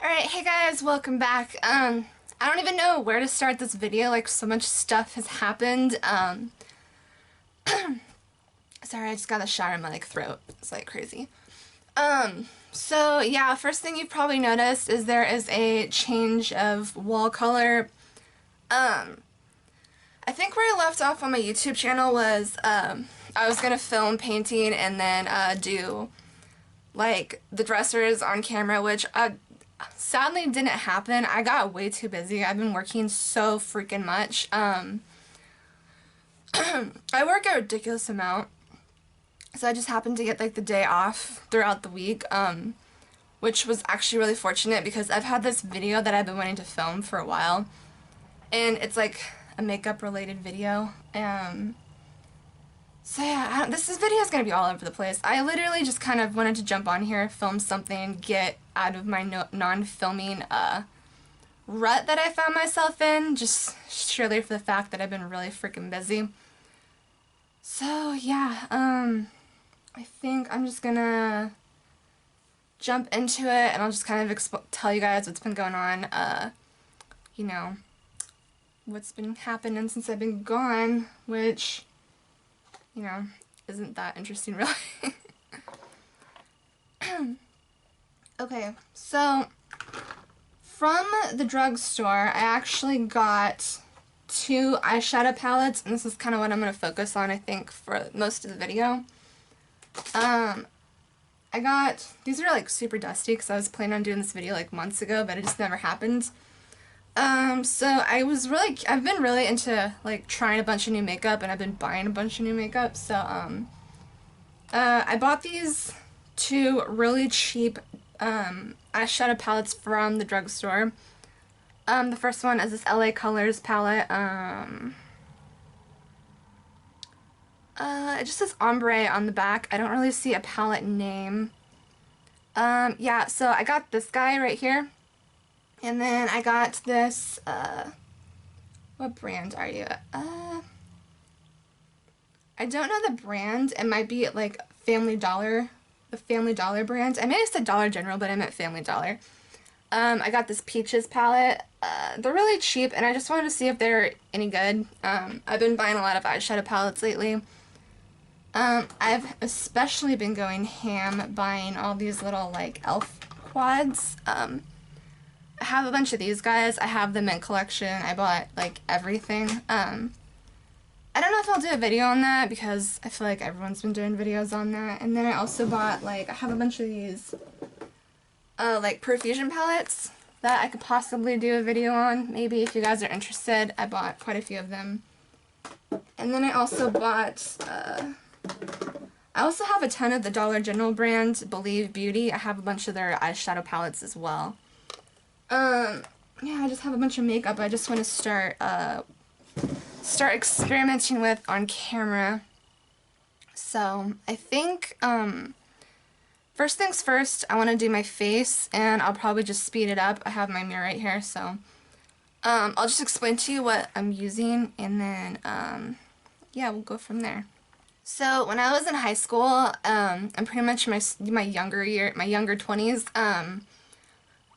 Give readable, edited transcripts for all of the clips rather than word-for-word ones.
Alright, hey guys, welcome back. I don't even know where to start this video, like so much stuff has happened. Sorry, I just got a shower in my throat. It's like crazy. So yeah, first thing you've probably noticed is there is a change of wall color. I think where I left off on my YouTube channel was, I was gonna film painting and then, do, like, the dressers on camera, which, sadly didn't happen. I got way too busy. I've been working so freaking much. I work a ridiculous amount, so I just happened to get like the day off throughout the week, which was actually really fortunate because I've had this video that I've been wanting to film for a while, and it's like a makeup related video. So yeah, this video is going to be all over the place. I literally just kind of wanted to jump on here, film something, get out of my non-filming rut that I found myself in, just surely for the fact that I've been really freaking busy. So yeah, I think I'm just gonna jump into it and I'll just kind of tell you guys what's been going on, you know, what's been happening since I've been gone, which, you know, isn't that interesting really. Okay, so from the drugstore I actually got two eyeshadow palettes, and this is kind of what I'm going to focus on, I think, for most of the video. I got, these are like super dusty because I was planning on doing this video like months ago, but it just never happened. So I've been really into like trying a bunch of new makeup, and I've been buying a bunch of new makeup, so, I bought these two really cheap, eyeshadow palettes from the drugstore. The first one is this LA Colors palette, it just says ombre on the back. I don't really see a palette name. Yeah, so I got this guy right here. And then I got this, what brand are you? I don't know the brand. It might be like Family Dollar, the Family Dollar brand. I may have said Dollar General, but I meant Family Dollar. I got this Peaches palette. They're really cheap, and I just wanted to see if they're any good. I've been buying a lot of eyeshadow palettes lately. I've especially been going ham buying all these little, like, elf quads. I have a bunch of these guys. I have the mint collection. I bought, like, everything. I don't know if I'll do a video on that because I feel like everyone's been doing videos on that. And then I also bought, like, I have a bunch of these, like, Profusion palettes that I could possibly do a video on. Maybe if you guys are interested. I bought quite a few of them. And then I also bought, I also have a ton of the Dollar General brand, Believe Beauty. I have a bunch of their eyeshadow palettes as well. Yeah, I just have a bunch of makeup I just want to start experimenting with on camera. So, I think, first things first, I want to do my face, and I'll probably just speed it up. I have my mirror right here, so, I'll just explain to you what I'm using, and then, yeah, we'll go from there. So, when I was in high school, and pretty much my younger 20s,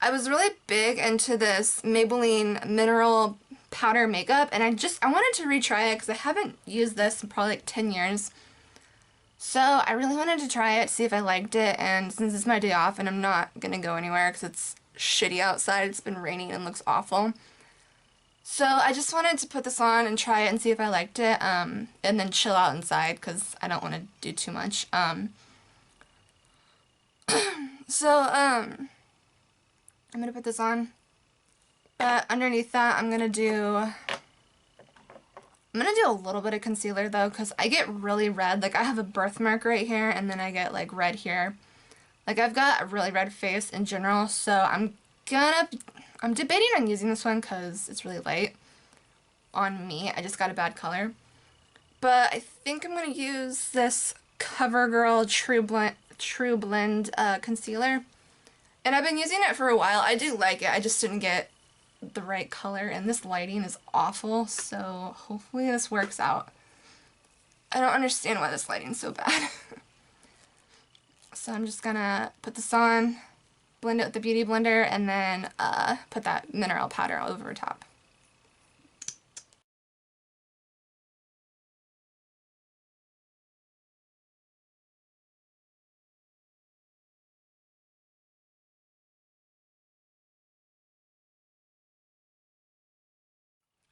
I was really big into this Maybelline mineral powder makeup, and I wanted to retry it because I haven't used this in probably like 10 years. So I really wanted to try it, see if I liked it, and since it's my day off and I'm not gonna go anywhere because it's shitty outside, it's been raining and looks awful. So I just wanted to put this on and try it and see if I liked it, and then chill out inside because I don't want to do too much. I'm gonna put this on, but underneath that I'm gonna do a little bit of concealer though, because I get really red. Like, I have a birthmark right here, and then I get like red here. Like, I've got a really red face in general, so I'm debating on using this one because it's really light on me. I just got a bad color. But I think I'm gonna use this CoverGirl True Blend concealer. And I've been using it for a while. I do like it. I just didn't get the right color, and this lighting is awful, so hopefully this works out. I don't understand why this lighting's so bad. So I'm just gonna put this on, blend it with the Beauty Blender, and then put that mineral powder all over top.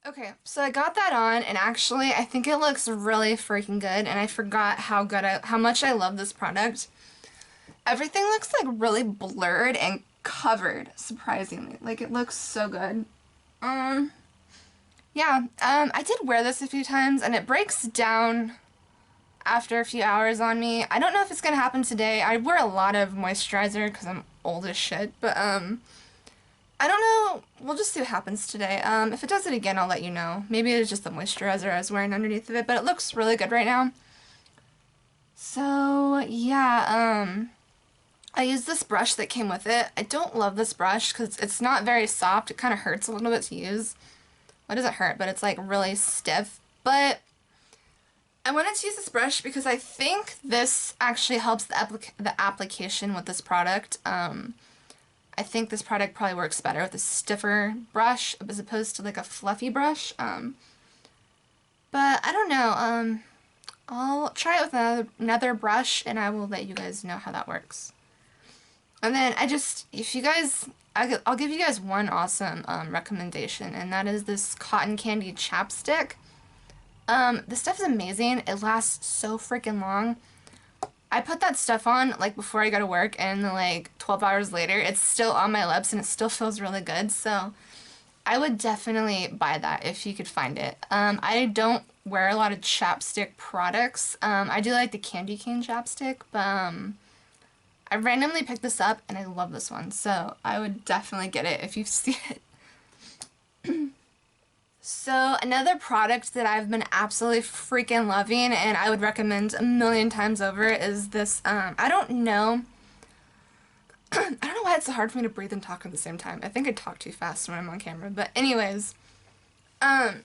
Okay, so I got that on, and actually I think it looks really freaking good, and I forgot how much I love this product. Everything looks like really blurred and covered, surprisingly. Like, it looks so good. Yeah, I did wear this a few times, and it breaks down after a few hours on me. I don't know if it's gonna happen today. I wear a lot of moisturizer because I'm old as shit, but, I don't know. We'll just see what happens today. If it does it again, I'll let you know. Maybe it's just the moisturizer I was wearing underneath of it, but it looks really good right now. So, yeah, I used this brush that came with it. I don't love this brush because it's not very soft. It kind of hurts a little bit to use. Well, it doesn't hurt, but it's like really stiff. But I wanted to use this brush because I think this actually helps the application with this product. I think this product probably works better with a stiffer brush as opposed to like a fluffy brush. But I don't know. I'll try it with another brush, and I will let you guys know how that works. And then if you guys, I'll give you guys one awesome recommendation, and that is this cotton candy chapstick. This stuff is amazing. It lasts so freaking long. I put that stuff on like before I go to work, and then like 12 hours later it's still on my lips and it still feels really good. So I would definitely buy that if you could find it. I don't wear a lot of chapstick products. I do like the candy cane chapstick, but I randomly picked this up and I love this one, so I would definitely get it if you see it. So another product that I've been absolutely freaking loving, and I would recommend a million times over, is this, I don't know why it's so hard for me to breathe and talk at the same time. I think I talk too fast when I'm on camera, but anyways, I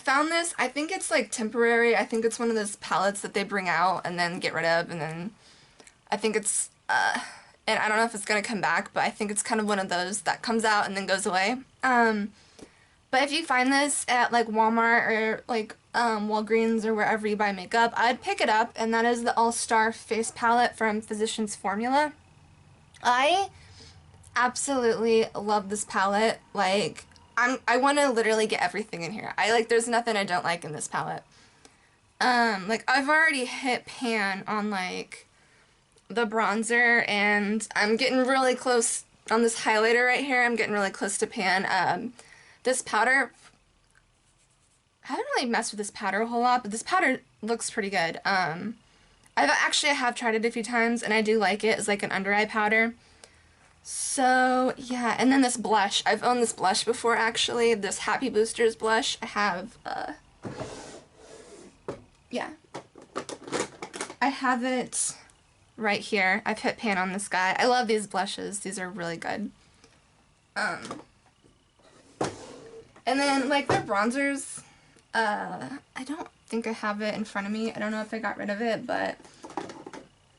found this, I think it's like temporary. I think it's one of those palettes that they bring out and then get rid of, and then I think it's, and I don't know if it's gonna come back, but I think it's kind of one of those that comes out and then goes away. But if you find this at like Walmart or like Walgreens or wherever you buy makeup, I'd pick it up, and that is the All-Star Face Palette from Physicians Formula. I absolutely love this palette. Like, I want to literally get everything in here. There's nothing I don't like in this palette. Like, I've already hit pan on like the bronzer, and I'm getting really close on this highlighter right here. I'm getting really close to pan. This powder, I haven't really messed with this powder a whole lot, but this powder looks pretty good. I have tried it a few times, and I do like it as like an under eye powder. So yeah, and then this blush. I've owned this blush before, actually. This Happy Boosters blush. I have, yeah. I have it right here. I've hit pan on this guy. I love these blushes. These are really good. And then, like, their bronzers, I don't think I have it in front of me. I don't know if I got rid of it, but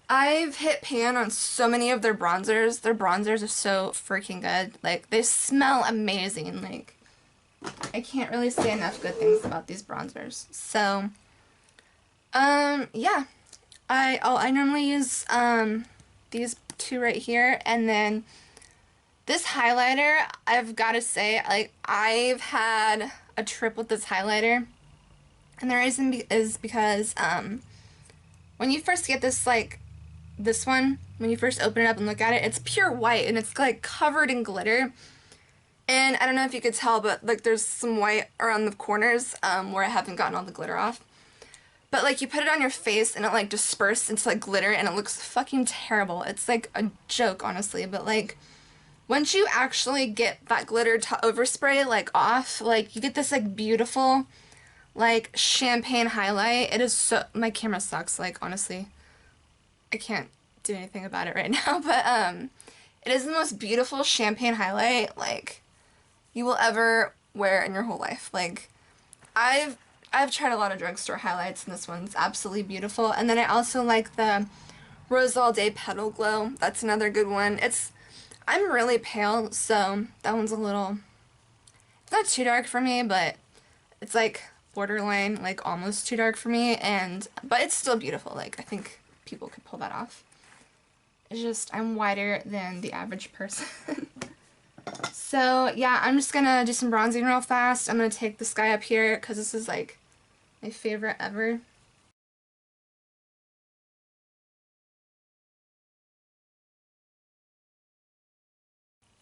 I've hit pan on so many of their bronzers. Their bronzers are so freaking good. Like, they smell amazing. Like, I can't really say enough good things about these bronzers. So, yeah. I normally use, these two right here, and then this highlighter, I've got to say, like, I've had a trip with this highlighter, and the reason is because, when you first get this, like, this one, when you first open it up and look at it, it's pure white, and it's, like, covered in glitter, and I don't know if you could tell, but, like, there's some white around the corners, where I haven't gotten all the glitter off, but, like, you put it on your face, and it, like, disperses into, like, glitter, and it looks fucking terrible. It's, like, a joke, honestly, but, like, once you actually get that glitter overspray, like, off, like, you get this, like, beautiful, like, champagne highlight. It is so, my camera sucks, like, honestly, I can't do anything about it right now, but, it is the most beautiful champagne highlight, like, you will ever wear in your whole life. Like, I've tried a lot of drugstore highlights, and this one's absolutely beautiful. And then I also like the Rose All Day Petal Glow. That's another good one. I'm really pale, so that one's a little, it's not too dark for me, but it's like borderline, like almost too dark for me, and but it's still beautiful. Like, I think people could pull that off. It's just I'm whiter than the average person. So yeah, I'm just gonna do some bronzing real fast. I'm gonna take this guy up here because this is like my favorite ever.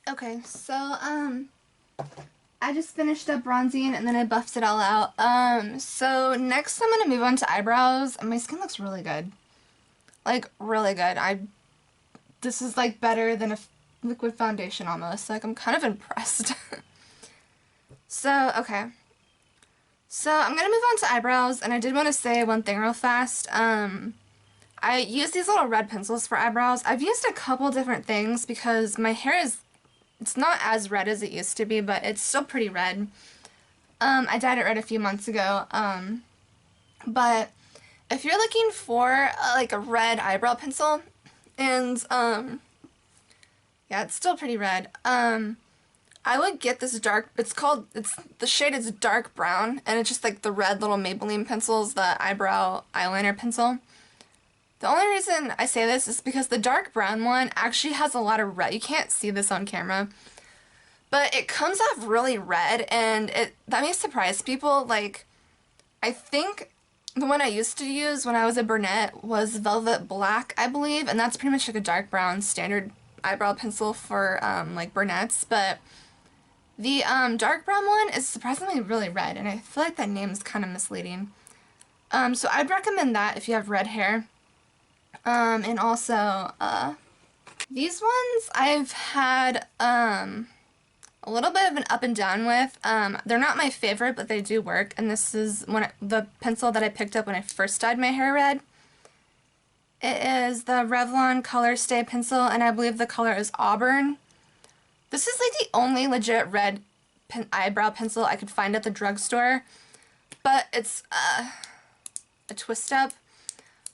Okay, so I just finished up bronzing and then I buffed it all out. So next I'm gonna move on to eyebrows, and my skin looks really good. Like, really good. This is like better than a liquid foundation almost. Like, I'm kind of impressed. So, okay. So I'm gonna move on to eyebrows, and I did want to say one thing real fast. I use these little red pencils for eyebrows. I've used a couple different things because my hair is, it's not as red as it used to be, but it's still pretty red. I dyed it red a few months ago. But if you're looking for like a red eyebrow pencil, and yeah, it's still pretty red. I would get this dark, the shade is dark brown, and it's just like the red little Maybelline pencils, the eyebrow eyeliner pencil. The only reason I say this is because the dark brown one actually has a lot of red. You can't see this on camera, but it comes off really red, and that may surprise people. Like, I think the one I used to use when I was a brunette was Velvet Black, I believe, and that's pretty much like a dark brown standard eyebrow pencil for like brunettes, but the dark brown one is surprisingly really red, and I feel like that name is kind of misleading. So I'd recommend that if you have red hair. And also, these ones I've had a little bit of an up and down with. They're not my favorite, but they do work, and this is the pencil that I picked up when I first dyed my hair red. It is the Revlon Color Stay pencil, and I believe the color is Auburn. This is like the only legit red eyebrow pencil I could find at the drugstore, but it's a twist up.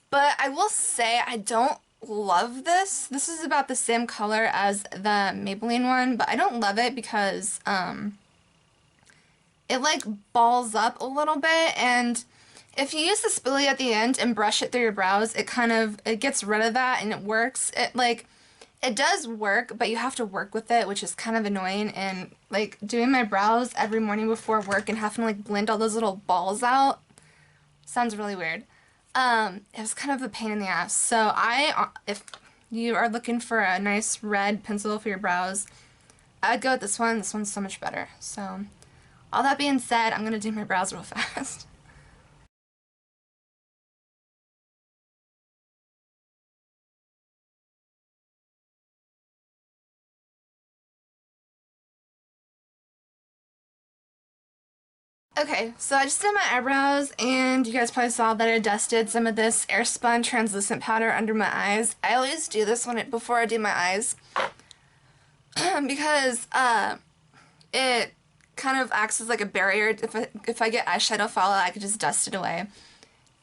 But I will say I don't love this. This is about the same color as the Maybelline one, but I don't love it because it like balls up a little bit, and if you use the spoolie at the end and brush it through your brows, it gets rid of that, and it works. It does work, but you have to work with it, which is kind of annoying. And like doing my brows every morning before work and having to like blend all those little balls out sounds really weird. It was kind of a pain in the ass. So if you are looking for a nice red pencil for your brows, I'd go with this one. This one's so much better. So all that being said, I'm gonna do my brows real fast. Okay, so I just did my eyebrows, and you guys probably saw that I dusted some of this Airspun translucent powder under my eyes. I always do this before I do my eyes because it kind of acts as like a barrier. If I get eyeshadow fallout, I could just dust it away.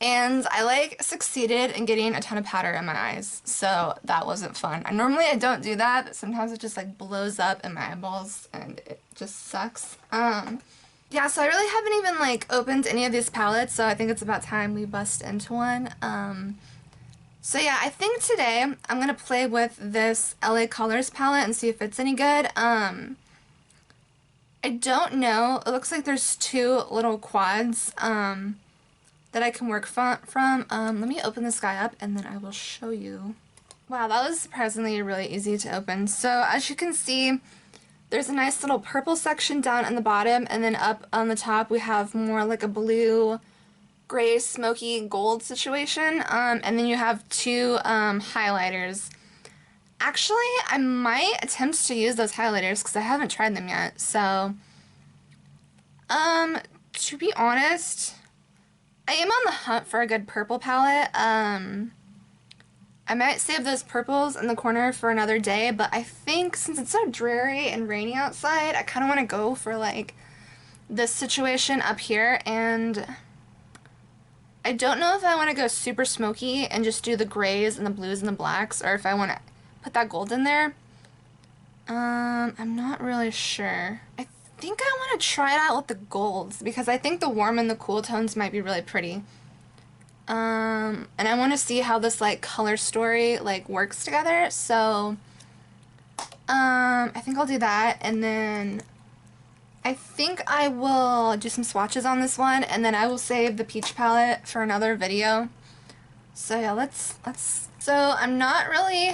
And I like succeeded in getting a ton of powder in my eyes, so that wasn't fun. Normally I don't do that, but sometimes it just like blows up in my eyeballs, and it just sucks. Yeah, so I really haven't even like opened any of these palettes, so I think it's about time we bust into one. So yeah, I think today I'm gonna play with this LA Colors palette and see if it's any good. I don't know. It looks like there's two little quads that I can work from. Let me open this guy up and then I will show you. Wow, that was surprisingly really easy to open. So as you can see, there's a nice little purple section down on the bottom, and then up on the top we have more like a blue, gray, smoky gold situation. And then you have two highlighters. Actually, I might attempt to use those highlighters because I haven't tried them yet. So, to be honest, I am on the hunt for a good purple palette. I might save those purples in the corner for another day, but I think since it's so dreary and rainy outside, I kind of want to go for like this situation up here, and I don't know if I want to go super smoky and just do the grays and the blues and the blacks, or if I want to put that gold in there. I'm not really sure. I think I want to try it out with the golds because I think the warm and the cool tones might be really pretty. And I want to see how this like color story like works together. So, I think I'll do that, and then I think I will do some swatches on this one, and then I will save the peach palette for another video. So yeah, let's. So I'm not really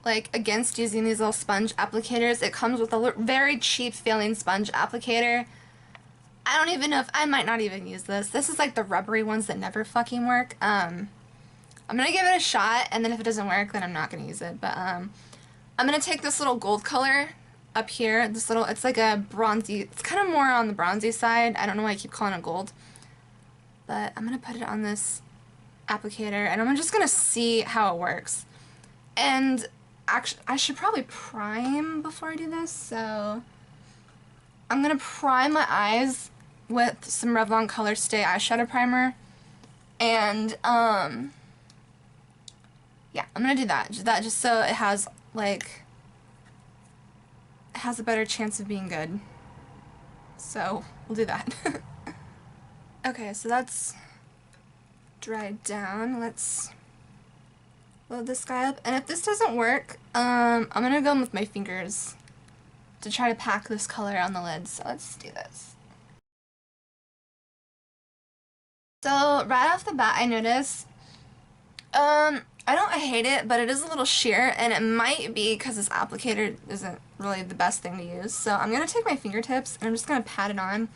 like against using these little sponge applicators. It comes with a very cheap failing sponge applicator. I don't even know if I might not even use this. This is like the rubbery ones that never fucking work. I'm gonna give it a shot, and then if it doesn't work, then I'm not gonna use it. But I'm gonna take this little gold color up here. This little, it's like a bronzy. It's kind of more on the bronzy side. I don't know why I keep calling it gold, but I'm gonna put it on this applicator, and I'm just gonna see how it works. And actually, I should probably prime before I do this, so I'm gonna prime my eyes with some Revlon Color Stay eyeshadow primer, and yeah, I'm gonna do that just so it has like, it has a better chance of being good. So we'll do that. Okay, so that's dried down. Let's load this guy up, and if this doesn't work, I'm gonna go in with my fingers to try to pack this color on the lid. So let's do this. So right off the bat, I noticed, I don't hate it, but it is a little sheer, and it might be because this applicator isn't really the best thing to use. So I'm gonna take my fingertips and I'm just gonna pat it on.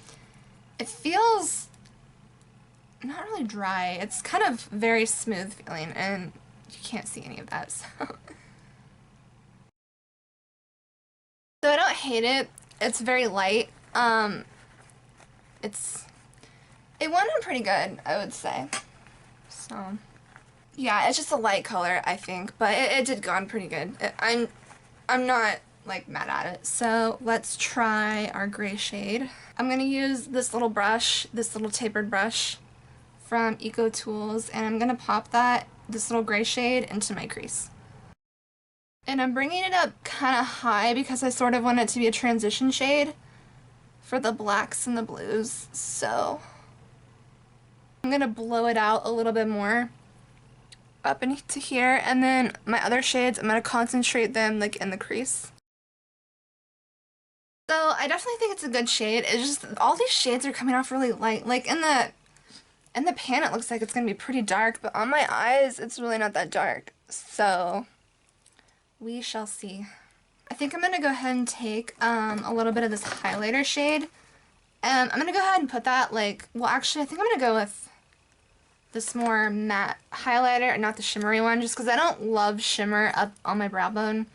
It feels not really dry. It's kind of very smooth feeling, and you can't see any of that, so. So I don't hate it. It's very light. It went on pretty good, I would say. So, yeah, it's just a light color, I think, but it did go on pretty good. I'm not like mad at it. So let's try our gray shade. I'm gonna use this little brush, this little tapered brush from Eco Tools, and I'm gonna pop this little gray shade into my crease. And I'm bringing it up kind of high because I sort of want it to be a transition shade for the blacks and the blues. So I'm gonna blow it out a little bit more up into here, and then my other shades, I'm gonna concentrate them like in the crease. So I definitely think it's a good shade. It's just all these shades are coming off really light. Like in the pan it looks like it's gonna be pretty dark, but on my eyes it's really not that dark. So we shall see. I think I'm gonna go ahead and take a little bit of this highlighter shade. I'm gonna go ahead and put that like, well actually I think I'm gonna go with this more matte highlighter and not the shimmery one, just because I don't love shimmer up on my brow bone.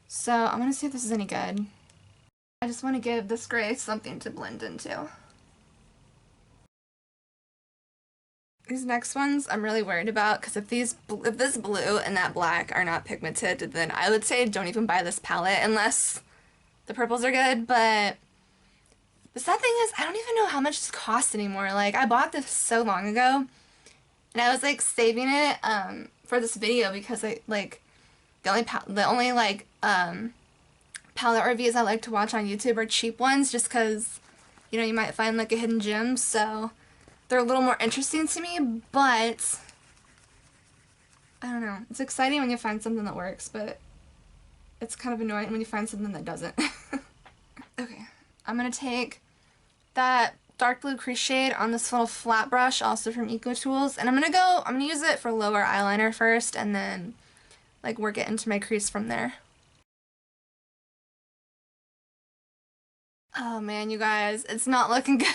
So I'm gonna see if this is any good. I just want to give this gray something to blend into. These next ones I'm really worried about, because if this blue and that black are not pigmented, then I would say don't even buy this palette unless the purples are good. But the sad thing is I don't even know how much this costs anymore. Like, I bought this so long ago, and I was like saving it for this video because I like the only like palette reviews I like to watch on YouTube are cheap ones, just because, you know, you might find like a hidden gem. So they're a little more interesting to me, but I don't know. It's exciting when you find something that works, but it's kind of annoying when you find something that doesn't. Okay, I'm gonna take that dark blue crease shade on this little flat brush, also from Eco Tools, and I'm gonna use it for lower eyeliner first, and then like work it into my crease from there. Oh man, you guys, it's not looking good.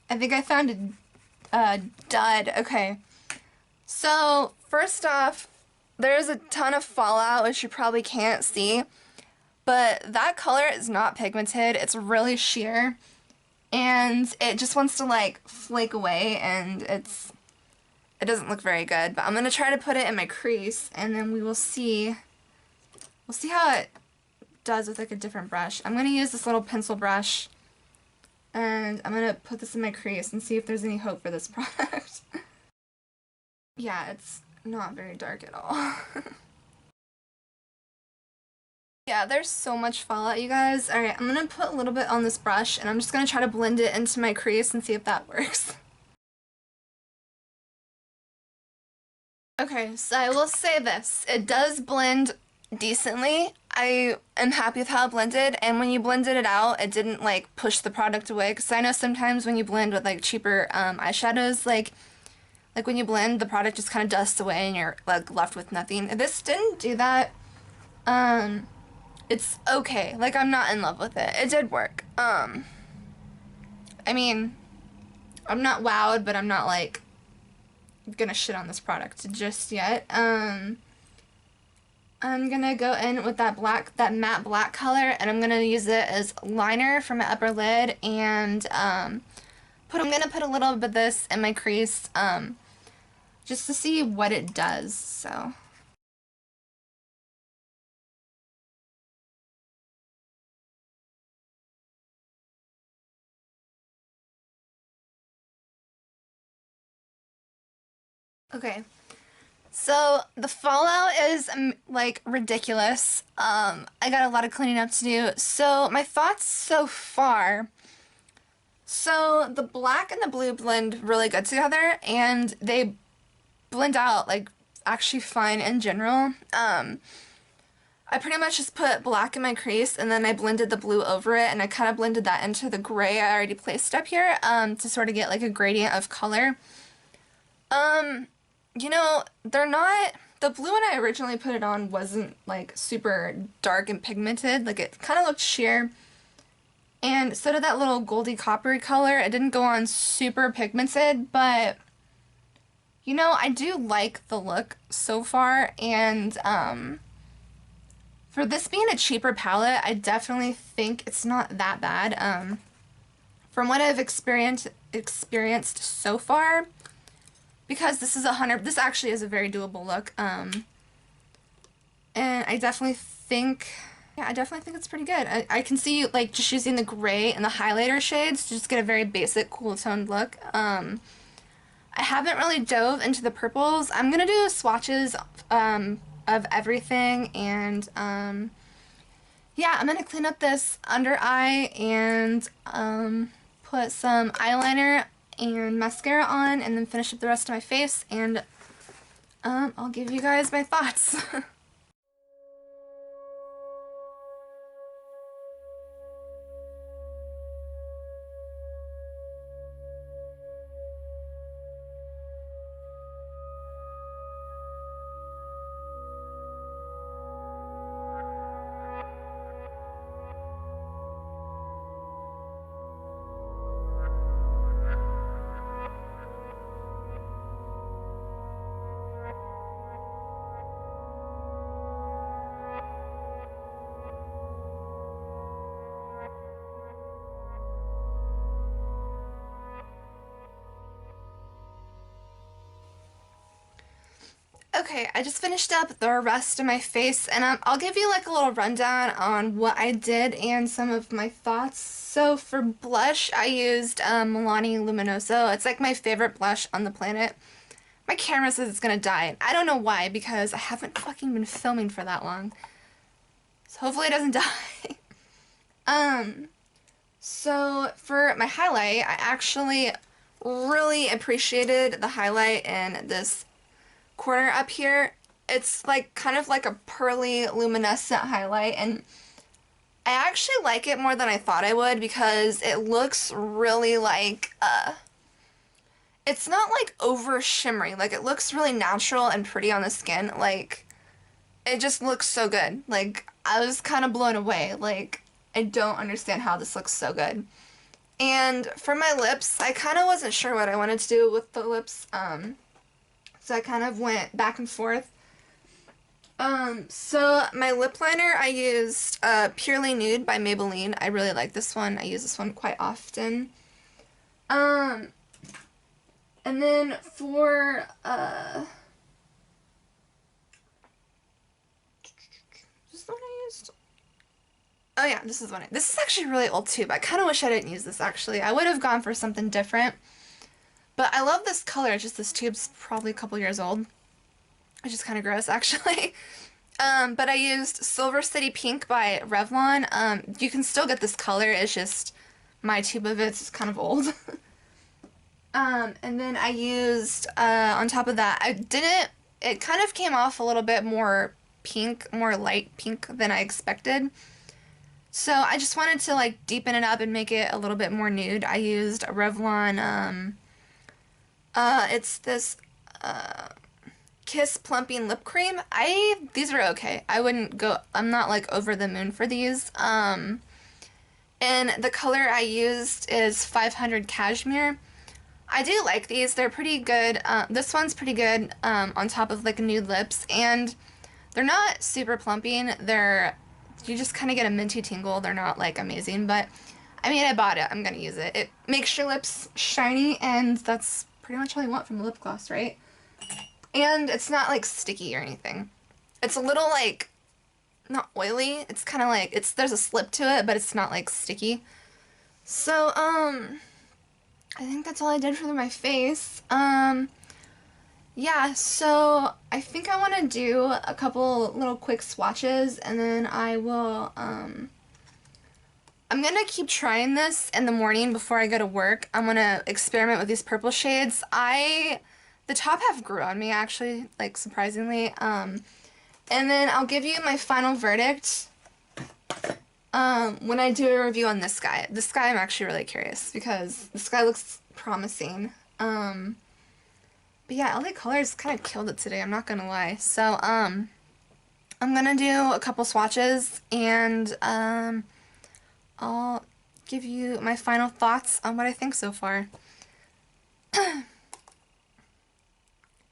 I think I found a dud. Okay, so first off, there's a ton of fallout, which you probably can't see, but that color is not pigmented. It's really sheer, and it just wants to like flake away, and it doesn't look very good. But I'm gonna try to put it in my crease, and then we'll see how it does with like a different brush. I'm gonna use this little pencil brush, and I'm gonna put this in my crease and see if there's any hope for this product. Yeah, it's not very dark at all. Yeah, there's so much fallout, you guys. Alright, I'm gonna put a little bit on this brush, and I'm just gonna try to blend it into my crease and see if that works. Okay, so I will say this. It does blend decently. I am happy with how it blended, and when you blended it out, it didn't like push the product away, because I know sometimes when you blend with like cheaper eyeshadows, like when you blend, the product just kind of dusts away and you're like left with nothing. This didn't do that. It's okay. Like, I'm not in love with it. It did work. I mean, I'm not wowed, but I'm not like gonna shit on this product just yet. I'm gonna go in with that matte black color, and I'm gonna use it as liner for my upper lid, and I'm gonna put a little bit of this in my crease, just to see what it does, so. Okay, so the fallout is like ridiculous. I got a lot of cleaning up to do. So my thoughts so far. So the black and the blue blend really good together, and they blend out like actually fine in general. I pretty much just put black in my crease, and then I blended the blue over it, and I kind of blended that into the gray I already placed up here, to sort of get like a gradient of color. You know, they're not, the blue one I originally put it on wasn't like super dark and pigmented, like it kind of looked sheer, and so did that little goldy coppery color. It didn't go on super pigmented, but you know, I do like the look so far, and for this being a cheaper palette, I definitely think it's not that bad. From what I've experienced so far, because this actually is a very doable look, and I definitely think, yeah, I definitely think it's pretty good. I can see, like, just using the gray and the highlighter shades to just get a very basic, cool toned look. I haven't really dove into the purples. I'm gonna do swatches, of everything, and, yeah, I'm gonna clean up this under eye and, put some eyeliner and mascara on, and then finish up the rest of my face, and I'll give you guys my thoughts. Okay, I just finished up the rest of my face, and I'll give you like a little rundown on what I did and some of my thoughts. So for blush, I used Milani Luminoso. It's like my favorite blush on the planet. My camera says it's gonna die. I don't know why, because I haven't fucking been filming for that long. So hopefully it doesn't die. So for my highlight, I actually really appreciated the highlight in this corner up here. It's like kind of like a pearly luminescent highlight, and I actually like it more than I thought I would, because it looks really like it's not like over shimmery, like it looks really natural and pretty on the skin. Like, it just looks so good. Like, I was kind of blown away. Like, I don't understand how this looks so good. And for my lips, I kind of wasn't sure what I wanted to do with the lips, so I kind of went back and forth. So my lip liner, I used Purely Nude by Maybelline. I really like this one. I use this one quite often. And then for, is this the one I used? Oh yeah, this is one. This is actually really old too, but I kind of wish I didn't use this actually. I would have gone for something different. But I love this color, it's just this tube's probably a couple years old, which is kind of gross actually. But I used Silver City Pink by Revlon. You can still get this color, it's just my tube of it's kind of old. And then I used, on top of that, it kind of came off a little bit more pink, more light pink than I expected. So I just wanted to like deepen it up and make it a little bit more nude. I used a Revlon, it's this, Kiss Plumping Lip Cream. These are okay. I'm not like over the moon for these. And the color I used is 500 Cashmere. I do like these. They're pretty good. This one's pretty good on top of like nude lips, and they're not super plumping. You just kind of get a minty tingle. They're not like amazing, but I mean, I bought it. I'm gonna use it. It makes your lips shiny, and that's pretty much all I want from a lip gloss, right? And it's not like sticky or anything. It's a little like not oily. It's kind of like there's a slip to it, but it's not like sticky. So I think that's all I did for my face. Yeah, so I think I want to do a couple little quick swatches, and then I will, I'm gonna keep trying this in the morning before I go to work. I'm gonna experiment with these purple shades. The top half grew on me, actually, like, surprisingly. And then I'll give you my final verdict when I do a review on this guy. This guy I'm actually really curious, because this guy looks promising. But yeah, LA Colors kind of killed it today, I'm not gonna lie. So, I'm gonna do a couple swatches, and, I'll give you my final thoughts on what I think so far.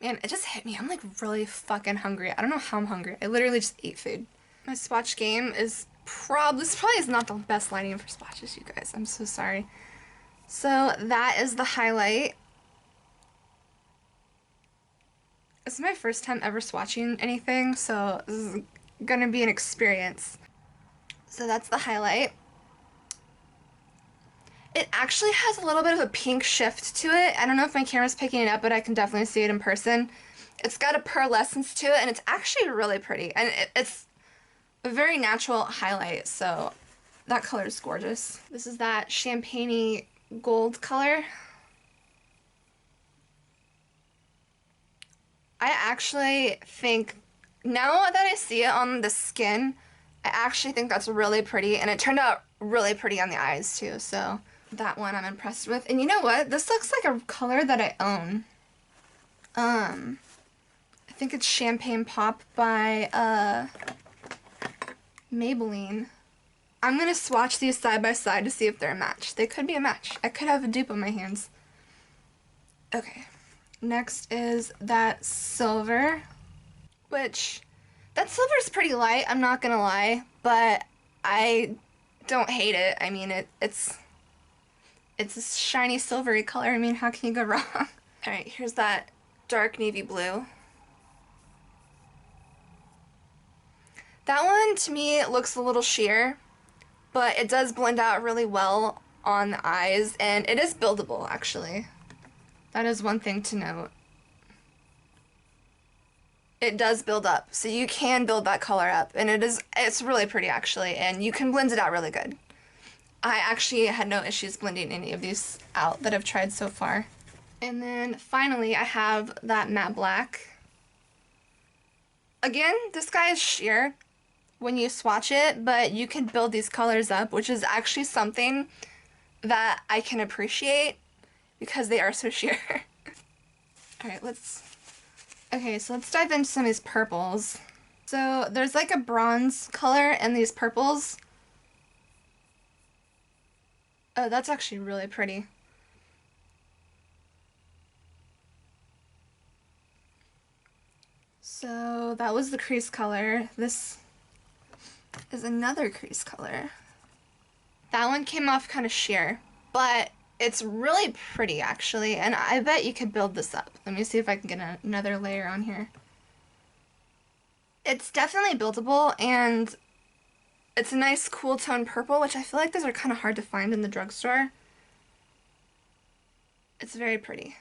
Man, it just hit me. I'm like really fucking hungry. I don't know how I'm hungry. I literally just ate food. My swatch game is this probably is not the best lighting for swatches, you guys. I'm so sorry. So that is the highlight. This is my first time ever swatching anything, so this is gonna be an experience. So that's the highlight. It actually has a little bit of a pink shift to it. I don't know if my camera's picking it up, but I can definitely see it in person. It's got a pearlescence to it, and it's actually really pretty. And it's a very natural highlight, so that color is gorgeous. This is that champagne-y gold color. I actually think, now that I see it on the skin, I actually think that's really pretty, and it turned out really pretty on the eyes too, so that one I'm impressed with. And you know what? This looks like a color that I own. I think it's Champagne Pop by Maybelline. I'm gonna swatch these side by side to see if they're a match. They could be a match. I could have a dupe on my hands. Okay. Next is that silver, which that silver is pretty light, I'm not gonna lie, but I don't hate it. I mean, it's a shiny silvery color. I mean, how can you go wrong? Alright, here's that dark navy blue. That one, to me, looks a little sheer, but it does blend out really well on the eyes, and it is buildable, actually. That is one thing to note. It does build up, so you can build that color up, and it's really pretty, actually, and you can blend it out really good. I actually had no issues blending any of these out that I've tried so far. And then finally I have that matte black. Again, this guy is sheer when you swatch it, but you can build these colors up, which is actually something that I can appreciate because they are so sheer. Alright, okay, so let's dive into some of these purples. So there's like a bronze color in these purples. Oh, that's actually really pretty. So that was the crease color. This is another crease color. That one came off kind of sheer, but it's really pretty actually, and I bet you could build this up. Let me see if I can get another layer on here. It's definitely buildable, and it's a nice cool tone purple, which I feel like those are kind of hard to find in the drugstore. It's very pretty.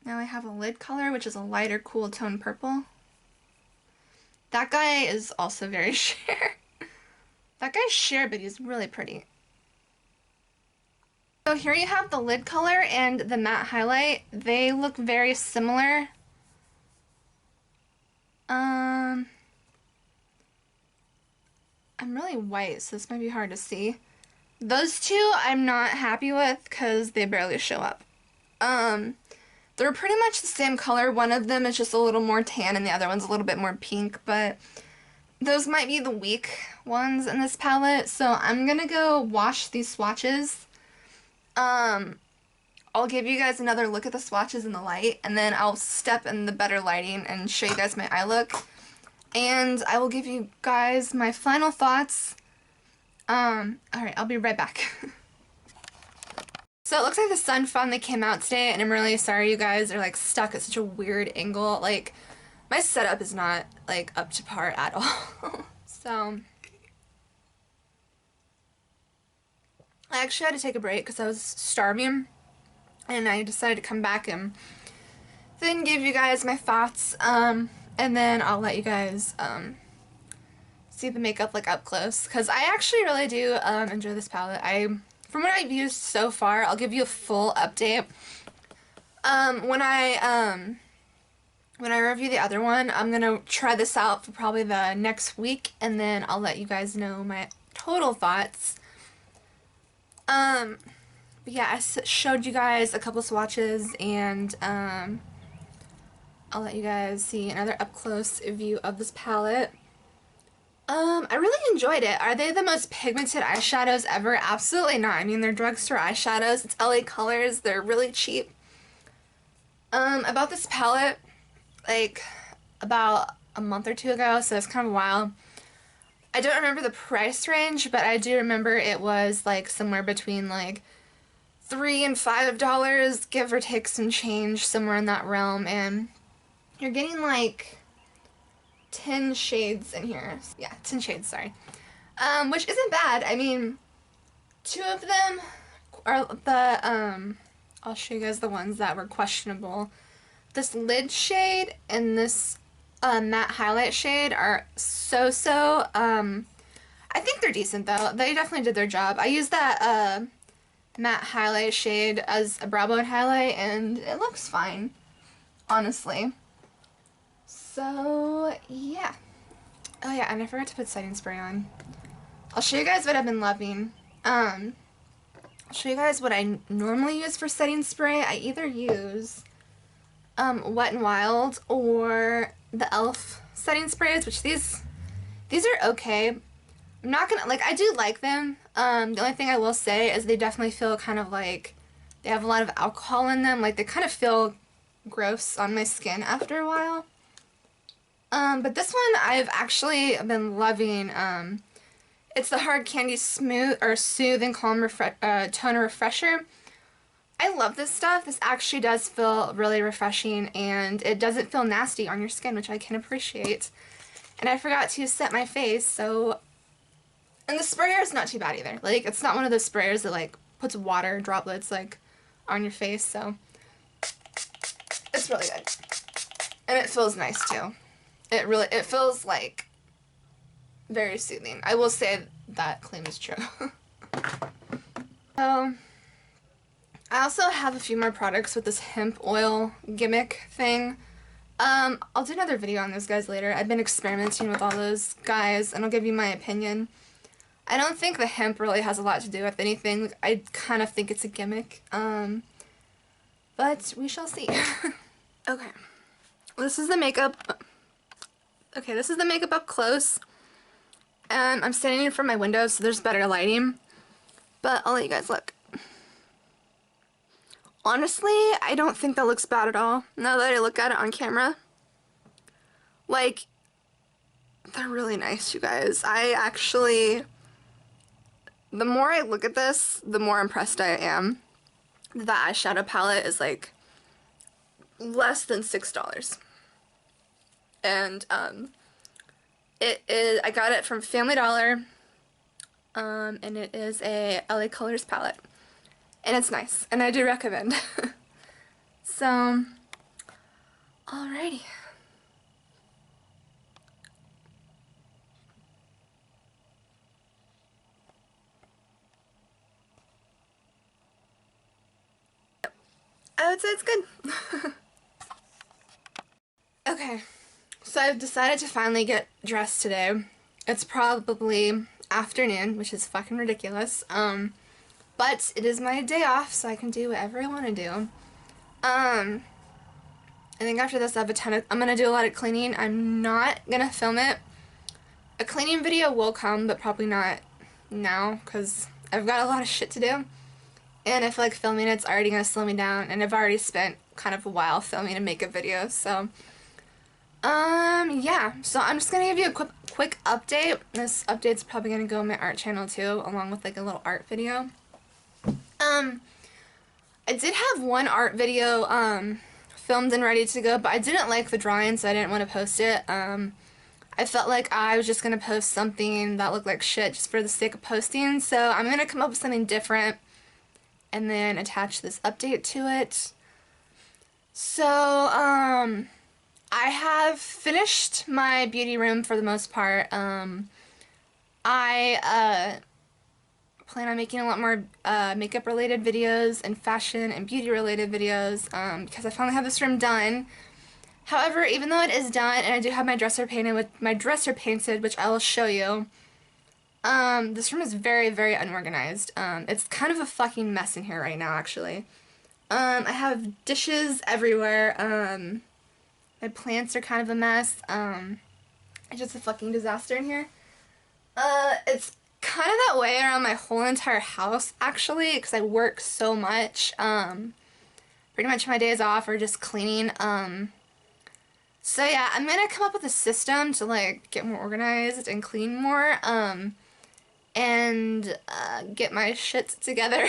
Now I have a lid color, which is a lighter cool tone purple. That guy is also very sheer. That guy's sheer, but he's really pretty. So here you have the lid color and the matte highlight. They look very similar. I'm really white, so this might be hard to see. Those two I'm not happy with because they barely show up. They're pretty much the same color. One of them is just a little more tan and the other one's a little bit more pink, but those might be the weak ones in this palette. So I'm gonna go wash these swatches. I'll give you guys another look at the swatches in the light, and then I'll step in the better lighting and show you guys my eye look. And I will give you guys my final thoughts. Alright, I'll be right back. So it looks like the sun finally came out today, and I'm really sorry you guys are like stuck at such a weird angle. Like, my setup is not like up to par at all. So I actually had to take a break because I was starving, and I decided to come back and then give you guys my thoughts, and then I'll let you guys see the makeup like up close, because I actually really do enjoy this palette. From what I've used so far, I'll give you a full update. When I review the other one, I'm gonna try this out for probably the next week, and then I'll let you guys know my total thoughts. But yeah, I showed you guys a couple swatches, and I'll let you guys see another up close view of this palette. I really enjoyed it. Are they the most pigmented eyeshadows ever? Absolutely not. I mean, they're drugstore eyeshadows. It's LA Colors. They're really cheap. About this palette, like, about a month or two ago, so it's kind of a while. I don't remember the price range, but I do remember it was, like, somewhere between, like, $3 and $5, give or take some change, somewhere in that realm, and you're getting, like, 10 shades in here. Yeah, 10 shades, sorry. Which isn't bad. I mean, two of them are the, I'll show you guys the ones that were questionable. This lid shade and this matte highlight shade are so-so. I think they're decent, though. They definitely did their job. I used that matte highlight shade as a brow bone highlight, and it looks fine, honestly. So, yeah. Oh yeah, and I forgot to put setting spray on. I'll show you guys what I've been loving. I'll show you guys what I normally use for setting spray. I either use Wet n Wild or the e.l.f. setting sprays, which these are okay. I'm not gonna, like, I do like them. The only thing I will say is they definitely feel kind of like they have a lot of alcohol in them. Like, they kind of feel gross on my skin after a while. But this one I've actually been loving. It's the Hard Candy Soothe and Calm Toner Refresher. I love this stuff. This actually does feel really refreshing, and it doesn't feel nasty on your skin, which I can appreciate. And I forgot to set my face, so... And the sprayer is not too bad either. Like, it's not one of those sprayers that, like, puts water droplets, like, on your face, so... It's really good. And it feels nice, too. It feels like very soothing. I will say that claim is true. I also have a few more products with this hemp oil gimmick thing. I'll do another video on those guys later. I've been experimenting with all those guys, and I'll give you my opinion. I don't think the hemp really has a lot to do with anything. I kind of think it's a gimmick. But we shall see. Okay. This is the makeup. Okay, this is the makeup up close, and I'm standing in front of my window, so there's better lighting, but I'll let you guys look. Honestly, I don't think that looks bad at all, now that I look at it on camera. Like, they're really nice, you guys. The more I look at this, the more impressed I am. The eyeshadow palette is, like, less than $6. And I got it from Family Dollar, and it is a LA Colors palette, and it's nice, and I do recommend. So, alrighty. I'd say it's good. Okay, so I've decided to finally get dressed today. It's probably afternoon, which is fucking ridiculous. But it is my day off, so I can do whatever I want to do. I think after this I'm gonna do a lot of cleaning. I'm not gonna film it. A cleaning video will come, but probably not now, because I've got a lot of shit to do. And I feel like filming it's already gonna slow me down, and I've already spent kind of a while filming a makeup video, so yeah. So I'm just gonna give you a quick update. This update's probably gonna go on my art channel too, along with like a little art video. I did have one art video filmed and ready to go, but I didn't like the drawing, so I didn't want to post it. I felt like I was just gonna post something that looked like shit just for the sake of posting, so I'm gonna come up with something different and then attach this update to it. So, I have finished my beauty room for the most part. I plan on making a lot more makeup related videos and fashion and beauty related videos because I finally have this room done. However, even though it is done and I do have my dresser painted, which I will show you, this room is very, very unorganized. It's kind of a fucking mess in here right now, actually. I have dishes everywhere. My plants are kind of a mess. It's just a fucking disaster in here. It's kind of that way around my whole entire house, actually, because I work so much. Pretty much my days off are just cleaning. So yeah, I'm gonna come up with a system to like get more organized and clean more, and get my shit together.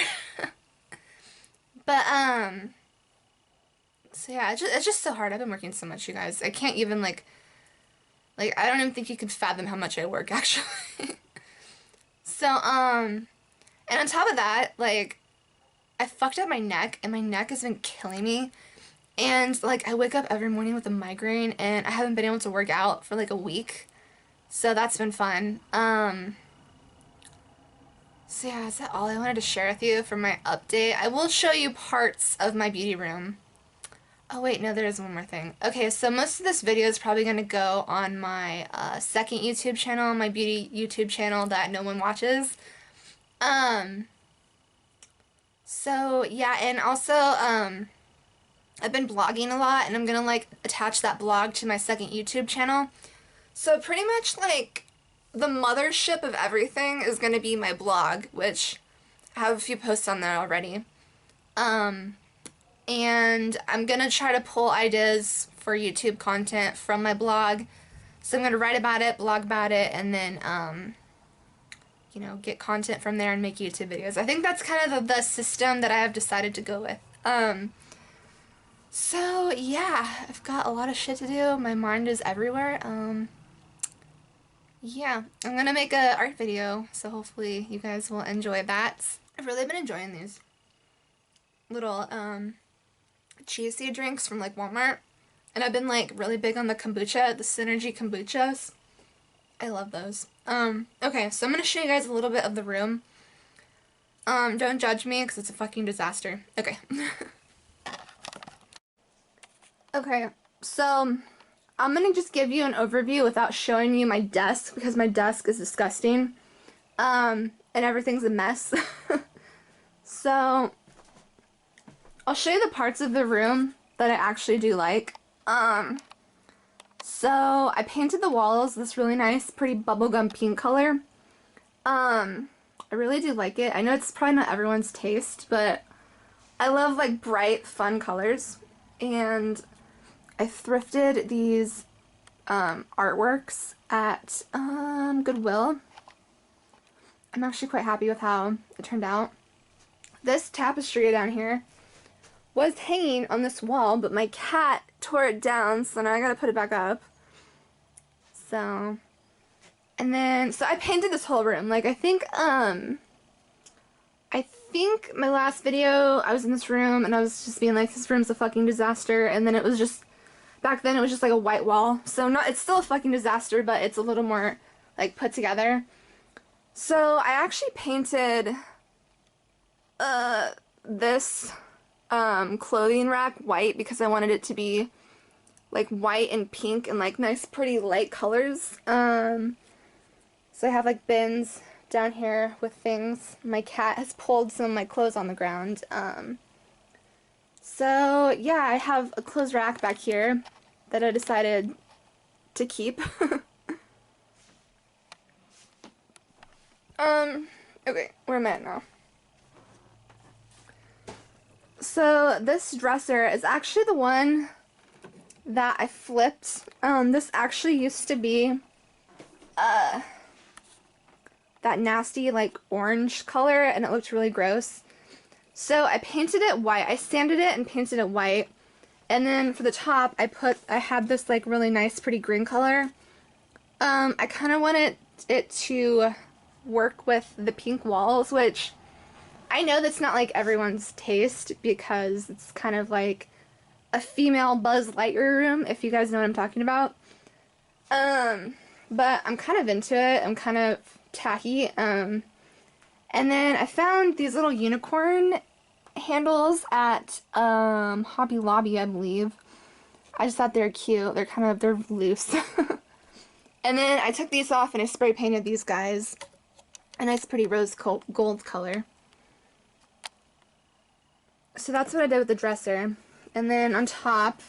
But so yeah, it's just so hard. I've been working so much, you guys. I can't even like I don't even think you could fathom how much I work, actually. So and on top of that, like, I fucked up my neck, and my neck has been killing me. And, like, I wake up every morning with a migraine, and I haven't been able to work out for, like, a week. So that's been fun. So yeah, is that all I wanted to share with you for my update? I will show you parts of my beauty room. Oh wait, no, there is one more thing. Okay, so most of this video is probably going to go on my second YouTube channel, my beauty YouTube channel that no one watches. So yeah, and also, I've been blogging a lot, and I'm gonna like attach that blog to my second YouTube channel. So pretty much like the mothership of everything is gonna be my blog, which I have a few posts on there already. And I'm gonna try to pull ideas for YouTube content from my blog. So I'm gonna write about it, blog about it, and then you know, get content from there and make YouTube videos. I think that's kind of the system that I have decided to go with. So yeah, I've got a lot of shit to do. My mind is everywhere. Yeah, I'm gonna make a art video, so hopefully you guys will enjoy that. I've really been enjoying these little chia seed drinks from like Walmart, and I've been like really big on the kombucha, the Synergy kombuchas. I love those. Okay, so I'm gonna show you guys a little bit of the room. Don't judge me because it's a fucking disaster. Okay. Okay, so I'm gonna just give you an overview without showing you my desk because my desk is disgusting. And everything's a mess. So I'll show you the parts of the room that I actually do like. So I painted the walls this really nice, pretty bubblegum pink color. I really do like it. I know it's probably not everyone's taste, but I love like bright, fun colors. And I thrifted these artworks at Goodwill. I'm actually quite happy with how it turned out. This tapestry down here was hanging on this wall, but my cat tore it down, so now I gotta put it back up. So, and then, so I painted this whole room. Like, I think my last video, I was in this room, and I was just being like, this room's a fucking disaster, and then it was just, back then it was just like a white wall. So, it's still a fucking disaster, but it's a little more, like, put together. So, I actually painted, this clothing rack white because I wanted it to be like white and pink and like nice pretty light colors. So I have like bins down here with things. My cat has pulled some of my clothes on the ground. So yeah, I have a clothes rack back here that I decided to keep. Okay, where am I at now? So this dresser is actually the one that I flipped. This actually used to be that nasty like orange color and it looked really gross. So I painted it white. I sanded it and painted it white. And then for the top I had this like really nice pretty green color. I kind of wanted it to work with the pink walls, which I know that's not like everyone's taste because it's kind of like a female Buzz Lightyear room, if you guys know what I'm talking about. But I'm kind of into it. I'm kind of tacky. And then I found these little unicorn handles at Hobby Lobby, I believe. I just thought they were cute. They're loose. And then I took these off and I spray painted these guys a nice pretty rose gold color. So that's what I did with the dresser. And then on top,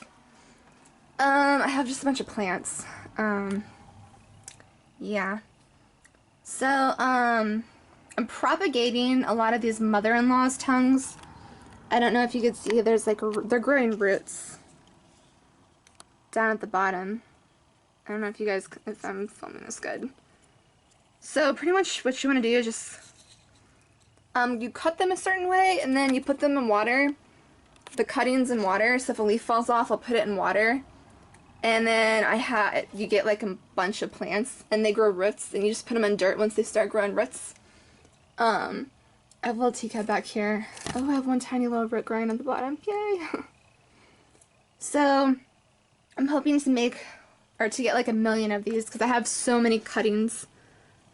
I have just a bunch of plants. Yeah. So, I'm propagating a lot of these mother-in-law's tongues. I don't know if you could see, there's like, they're growing roots down at the bottom. I don't know if you guys, if I'm filming this good. So pretty much what you want to do is just, you cut them a certain way and then you put them in water. The cuttings in water, so if a leaf falls off, I'll put it in water. And then you get like a bunch of plants and they grow roots and you just put them in dirt once they start growing roots. I have a little teacup back here. Oh, I have one tiny little root growing at the bottom. Yay! So, I'm hoping to get like 1 million of these because I have so many cuttings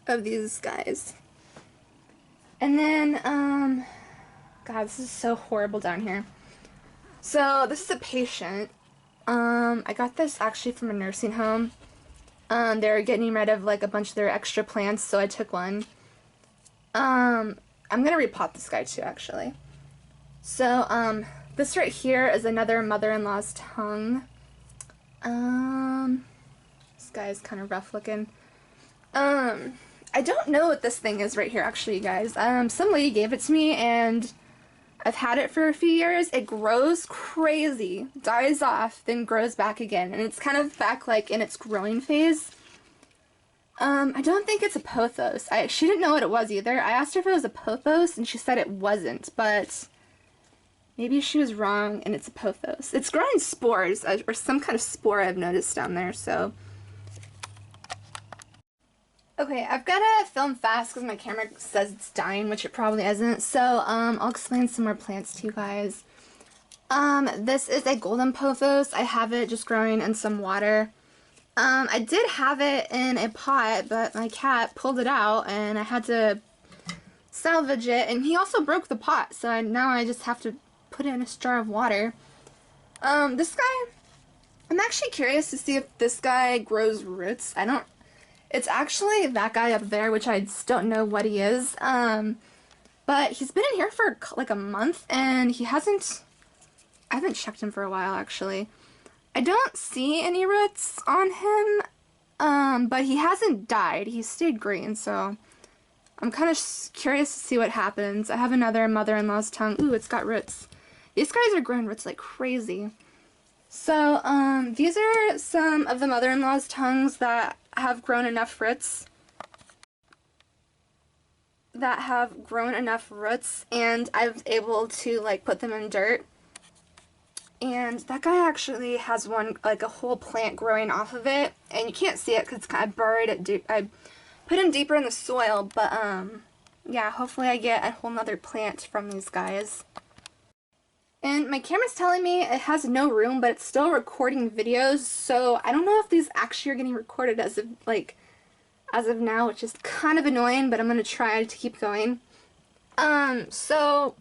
of these guys. And then, God, this is so horrible down here. So, this is a patient. I got this actually from a nursing home. They're getting rid of like a bunch of their extra plants, so I took one. I'm gonna repot this guy too, actually. So, this right here is another mother-in-law's tongue. This guy is kind of rough looking. I don't know what this thing is right here, actually, you guys. Some lady gave it to me, and I've had it for a few years. It grows crazy, dies off, then grows back again, and it's kind of back like in its growing phase. I don't think it's a pothos. She didn't know what it was either. I asked her if it was a pothos, and she said it wasn't, but maybe she was wrong, and it's a pothos. It's growing spores, or some kind of spore I've noticed down there, so. Okay, I've got to film fast because my camera says it's dying, which it probably isn't, so I'll explain some more plants to you guys. This is a golden pothos. I have it just growing in some water. I did have it in a pot, but my cat pulled it out and I had to salvage it, and he also broke the pot, so now I just have to put it in a jar of water. This guy, I'm actually curious to see if this guy grows roots. It's actually that guy up there, which I just don't know what he is, but he's been in here for like a month, and I haven't checked him for a while, actually. I don't see any roots on him, but he hasn't died. He's stayed green, so I'm kind of curious to see what happens. I have another mother-in-law's tongue. Ooh, it's got roots. These guys are growing roots like crazy. So, these are some of the mother-in-law's tongues that have grown enough roots. And I was able to, like, put them in dirt. And that guy actually has one, like a whole plant growing off of it, and you can't see it because it's kind of buried it deep. I put him deeper in the soil, but yeah, hopefully I get a whole nother plant from these guys. And my camera's telling me it has no room, but it's still recording videos, so I don't know if these actually are getting recorded as of now, which is kind of annoying, but I'm gonna try to keep going. So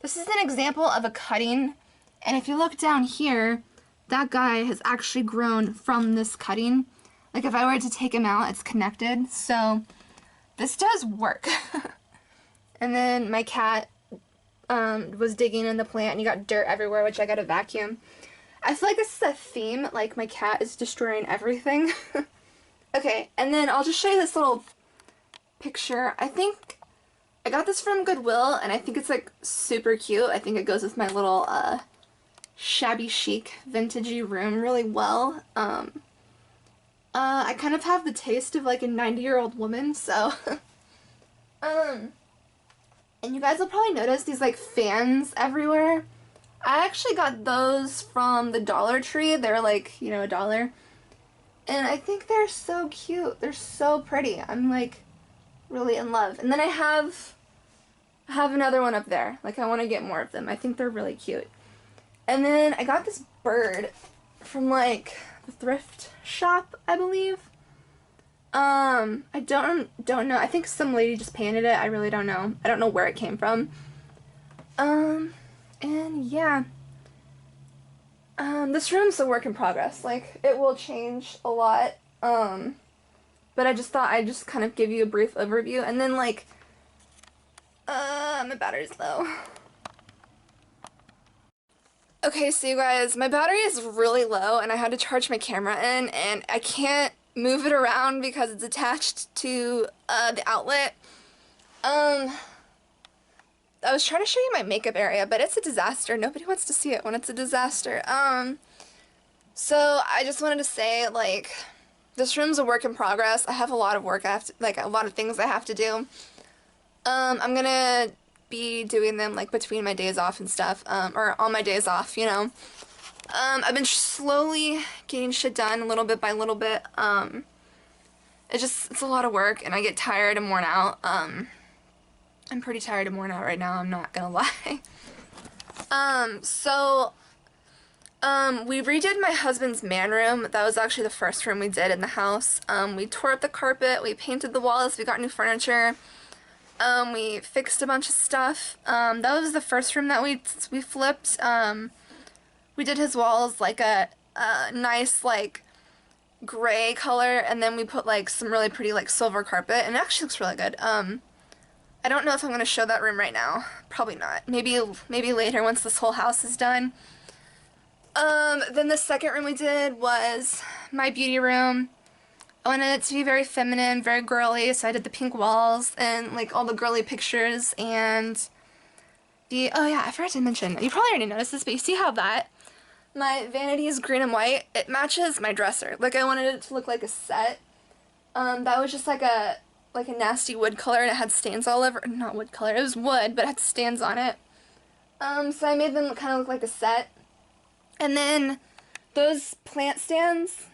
This is an example of a cutting, and if you look down here, that guy has actually grown from this cutting. Like if I were to take him out, it's connected, so this does work. And then my cat was digging in the plant and he got dirt everywhere, which I got to vacuum. I feel like this is a theme, like my cat is destroying everything. Okay, and then I'll just show you this little picture. I think I got this from Goodwill, and I think it's like super cute. I think it goes with my little shabby chic vintagey room really well. I kind of have the taste of like a 90-year-old woman, so and you guys will probably notice these like fans everywhere. I actually got those from the Dollar Tree. They're like, you know, $1. And I think they're so cute. They're so pretty. I'm like really in love. And then I have another one up there. Like I want to get more of them. I think they're really cute. And then I got this bird from like the thrift shop, I believe. I don't know. I think some lady just painted it. I really don't know. I don't know where it came from. And yeah. This room's a work in progress. Like, it will change a lot. But I just thought I'd just kind of give you a brief overview. And then, like, my battery's low. Okay, so you guys, my battery is really low, and I had to charge my camera in, and I can't move it around because it's attached to, the outlet. I was trying to show you my makeup area, but it's a disaster. Nobody wants to see it when it's a disaster. So I just wanted to say, like, this room's a work in progress. I have a lot of work I have to, like, a lot of things I have to do. I'm gonna be doing them, like, between my days off and stuff, or on my days off, you know. I've been slowly getting shit done little bit by little bit. It's a lot of work, and I get tired and worn out. I'm pretty tired and worn out right now, I'm not gonna lie. We redid my husband's man room. That was actually the first room we did in the house. We tore up the carpet, we painted the walls, we got new furniture. We fixed a bunch of stuff. That was the first room that we flipped. We did his walls like a nice, like, gray color, and then we put, like, some really pretty, like, silver carpet, and it actually looks really good. I don't know if I'm going to show that room right now. Probably not. Maybe later once this whole house is done. Then the second room we did was my beauty room. I wanted it to be very feminine, very girly, so I did the pink walls and, like, all the girly pictures and oh yeah, I forgot to mention, you probably already noticed this, but you see how my vanity is green and white? It matches my dresser. Like, I wanted it to look like a set. That was just like a nasty wood color, and it had stains all over. Not wood color, it was wood, but it had stains on it. So I made them kind of look like a set. And then those plant stands,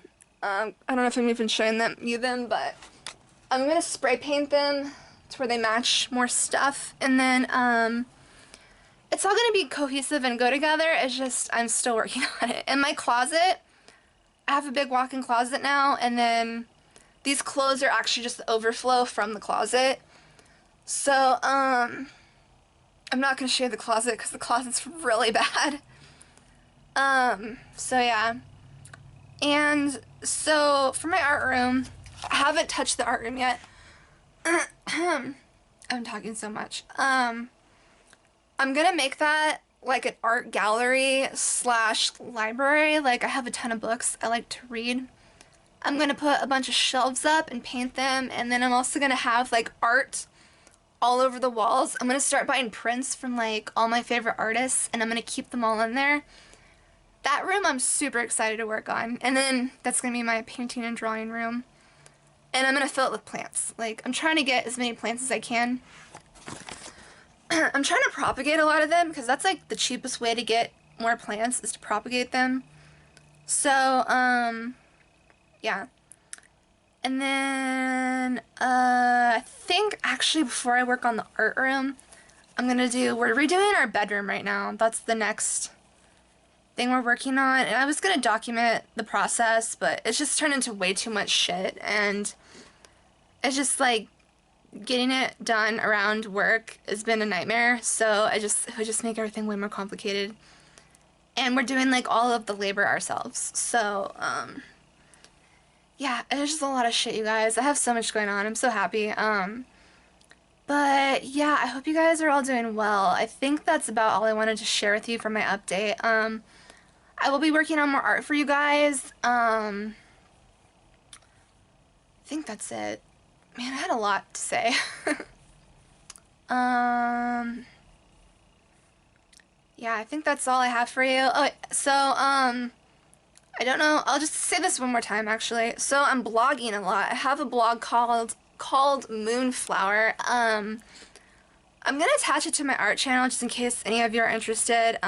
I don't know if I'm even showing you them, but I'm gonna spray paint them to where they match more stuff. And then, it's all gonna be cohesive and go together. It's just, I'm still working on it. In my closet, I have a big walk-in closet now, and then these clothes are actually just the overflow from the closet. So, I'm not going to show you the closet because the closet's really bad. So yeah. And so, for my art room, I haven't touched the art room yet. I'm talking so much. I'm going to make that like an art gallery / library. Like, I have a ton of books I like to read. I'm going to put a bunch of shelves up and paint them, and then I'm also going to have, like, art all over the walls. I'm going to start buying prints from, like, all my favorite artists, and I'm going to keep them all in there. That room I'm super excited to work on, and then that's going to be my painting and drawing room. And I'm going to fill it with plants. Like, I'm trying to get as many plants as I can. I'm trying to propagate a lot of them, because that's, like, the cheapest way to get more plants is to propagate them. So, yeah. And then, I think, actually, before I work on the art room, we're redoing our bedroom right now. That's the next thing we're working on. And I was gonna document the process, but it's just turned into way too much shit. And it's just, like, getting it done around work has been a nightmare, so it would just make everything way more complicated. And we're doing like all of the labor ourselves. So, yeah, it's just a lot of shit, you guys. I have so much going on. I'm so happy. But yeah, I hope you guys are all doing well. I think that's about all I wanted to share with you for my update. I will be working on more art for you guys. I think that's it. Man, I had a lot to say. Yeah, I think that's all I have for you. Oh, so, I don't know. I'll just say this one more time, actually. So I'm blogging a lot. I have a blog called Moonflower. I'm gonna attach it to my art channel just in case any of you are interested.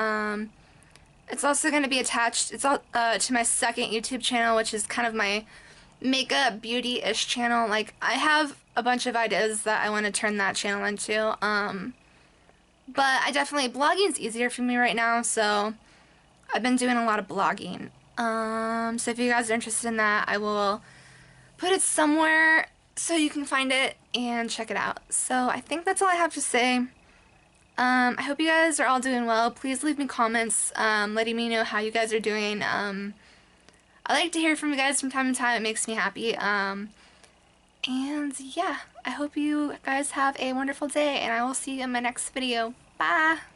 It's also gonna be attached. It's all to my second YouTube channel, which is kind of my makeup beauty-ish channel. Like, I have a bunch of ideas that I want to turn that channel into. But I definitely blogging's easier for me right now, so I've been doing a lot of blogging. So if you guys are interested in that, I will put it somewhere so you can find it and check it out. So I think that's all I have to say. I hope you guys are all doing well. Please leave me comments letting me know how you guys are doing. I like to hear from you guys from time to time. It makes me happy. And yeah, I hope you guys have a wonderful day, and I will see you in my next video. Bye!